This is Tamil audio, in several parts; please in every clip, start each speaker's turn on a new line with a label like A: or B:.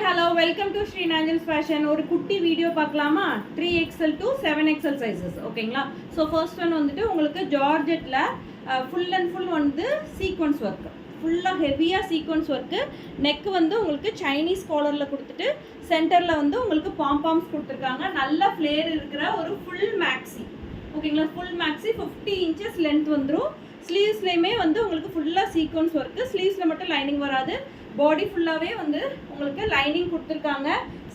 A: hello, welcome to Sri Nanjal's Fashion. ஒரு குட்டி வீடியோ பார்க்கலாமா? 3XL to 7XL sizes. ஓகேங்களா? ஸோ ஃபர்ஸ்ட் ஒன் வந்துட்டு உங்களுக்கு ஜார்ஜெட்டில் ஃபுல் அண்ட் ஃபுல் வந்து சீக்வன்ஸ் ஒர்க்கு, ஃபுல்லாக ஹெவியாக சீக்வன்ஸ் ஒர்க்கு. நெக்கு வந்து உங்களுக்கு சைனீஸ் காலரில் கொடுத்துட்டு சென்டரில் வந்து உங்களுக்கு பாம்பாம்ஸ் கொடுத்துருக்காங்க. நல்ல ஃப்ளேர் இருக்கிற ஒரு ஃபுல் மேக்ஸி. ஓகேங்களா? ஃபுல் மேக்ஸி 50 inches லென்த் வந்துடும். ஸ்லீவ்ஸ்லேயுமே வந்து உங்களுக்கு ஃபுல்லாக சீக்வன்ஸ் ஒர்க்கு. ஸ்லீவ்ஸில் மட்டும் லைனிங் வராது, பாடி ஃபுல்லாகவே வந்து உங்களுக்கு லைனிங் கொடுத்துருக்காங்க.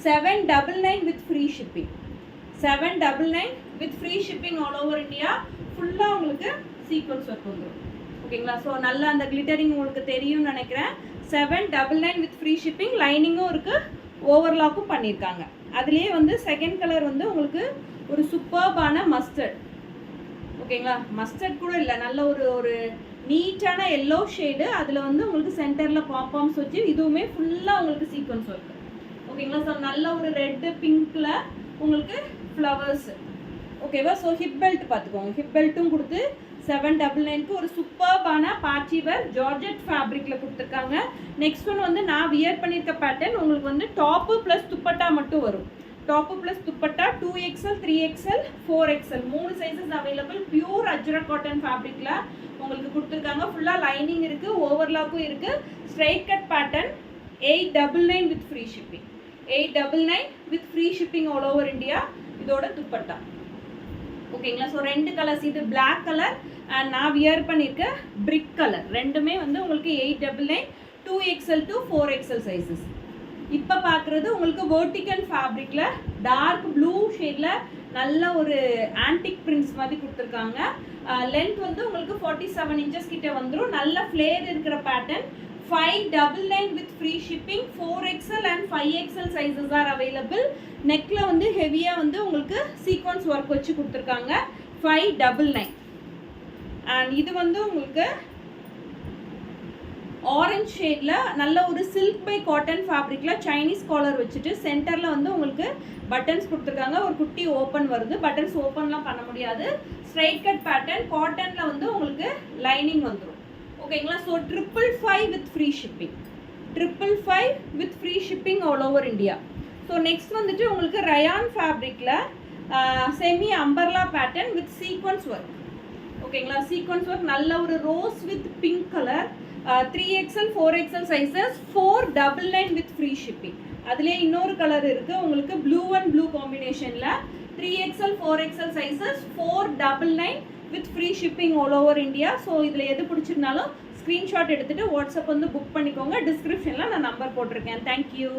A: 799 with free shipping. 799 with free shipping all over India. ஃபுல்லாக உங்களுக்கு சீக்வன்ஸ் ஒர்க் வந்துடும். ஓகேங்களா? ஸோ நல்லா அந்த கிளிட்டரிங் உங்களுக்கு தெரியும்னு நினைக்கிறேன். 799 வித் ஃப்ரீ ஷிப்பிங். லைனிங்கும் இருக்குது, ஓவர்லாக்கும் பண்ணியிருக்காங்க. அதுலேயே வந்து செகண்ட் கலர் வந்து உங்களுக்கு ஒரு சூப்பர்பான மஸ்டர்ட். ஓகேங்களா? மஸ்டர்ட் கூட இல்லை, நல்ல ஒரு நீட்டான எல்லோ ஷேடு. அதில் வந்து உங்களுக்கு சென்டரில் பாம்பாம்ஸ் வச்சு இதுவுமே ஃபுல்லாக உங்களுக்கு சீக்வன்ஸ் ஒர்க்கு. ஓகேங்களா? ஸோ நல்ல ஒரு ரெட்டு பிங்க்கில் உங்களுக்கு ஃப்ளவர்ஸ். ஓகேவா? ஸோ ஹிப் பெல்ட் பார்த்துக்கோங்க. ஹிப் பெல்ட்டும் கொடுத்து 799க்கு ஒரு சூப்பர்பான பார்ட்டி வேர் ஜார்ஜெட் ஃபேப்ரிக்கில் கொடுத்துருக்காங்க. நெக்ஸ்ட் ஒன் வந்து நான் வியர் பண்ணியிருக்க பேட்டர்ன் உங்களுக்கு வந்து டாப்பு ப்ளஸ் துப்பட்டா மட்டும் வரும். Top plus dupatta 2XL, 3XL, 4XL 3 sizes available. Pure Ajrak cotton ஃபேப்ரிக்கில் உங்களுக்கு கொடுத்துருக்காங்க. ஃபுல்லாக லைனிங் இருக்குது, ஓவர்லாக்கும் இருக்குது. Straight cut pattern 899 with free shipping. 899 with free shipping all over India. இதோட துப்பட்டா. ஓகேங்களா? ஸோ ரெண்டு கலர்ஸ், இது பிளாக் கலர் அண்ட் நான் வியர் பண்ணியிருக்க பிரிக் கலர். ரெண்டுமே வந்து உங்களுக்கு 899 2XL to 4XL சைஸஸ். இப்போ பார்க்குறது உங்களுக்கு வெர்டிக்கல் ஃபேப்ரிக்கில் டார்க் ப்ளூ ஷேடில் நல்ல ஒரு ஆன்டிக் பிரிண்ட்ஸ் மாதிரி கொடுத்துருக்காங்க. லென்த் வந்து உங்களுக்கு 47 inches கிட்ட வந்துடும். நல்ல ஃப்ளேர் இருக்கிற pattern. 599 with free shipping. 4XL and 5XL sizes are available. நெக்கில் வந்து ஹெவியாக வந்து உங்களுக்கு சீக்வன்ஸ் ஒர்க் வச்சு கொடுத்துருக்காங்க. 599. அண்ட் இது வந்து உங்களுக்கு ஆரஞ்ச் ஷேடில் நல்ல ஒரு சில்க் பை காட்டன் ஃபேப்ரிக்கில் சைனீஸ் காலர் வச்சுட்டு சென்டரில் வந்து உங்களுக்கு பட்டன்ஸ் கொடுத்துருக்காங்க. ஒரு குட்டி ஓப்பன் வருது, பட்டன்ஸ் ஓப்பன்லாம் பண்ண முடியாது. ஸ்ட்ரைட் கட் பேட்டர்ன் காட்டனில் வந்து உங்களுக்கு லைனிங் வந்துடும். ஓகேங்களா? So 555 with free shipping. 555 with free shipping all over India. So next வந்துட்டு உங்களுக்கு ரயான் ஃபேப்ரிக்கில் semi umbrella pattern with sequins work. ஓகேங்களா? சீக்வன்ஸ் ஒர்க் நல்ல ஒரு rose with pink colour. 3XL 4XL sizes 499 with free shipping. அதுலேயே இன்னொரு கலர் இருக்குது உங்களுக்கு ப்ளூ அண்ட் ப்ளூ காம்பினேஷனில். 3XL 4XL sizes 499 with free shipping all over India. So இதில் எது பிடிச்சிருந்தாலும் ஸ்க்ரீன்ஷாட் எடுத்துகிட்டு வாட்ஸ்அப் வந்து புக் பண்ணிக்கோங்க. டிஸ்கிரிப்ஷனில் நான் நம்பர் போட்டிருக்கேன். தேங்க்யூ.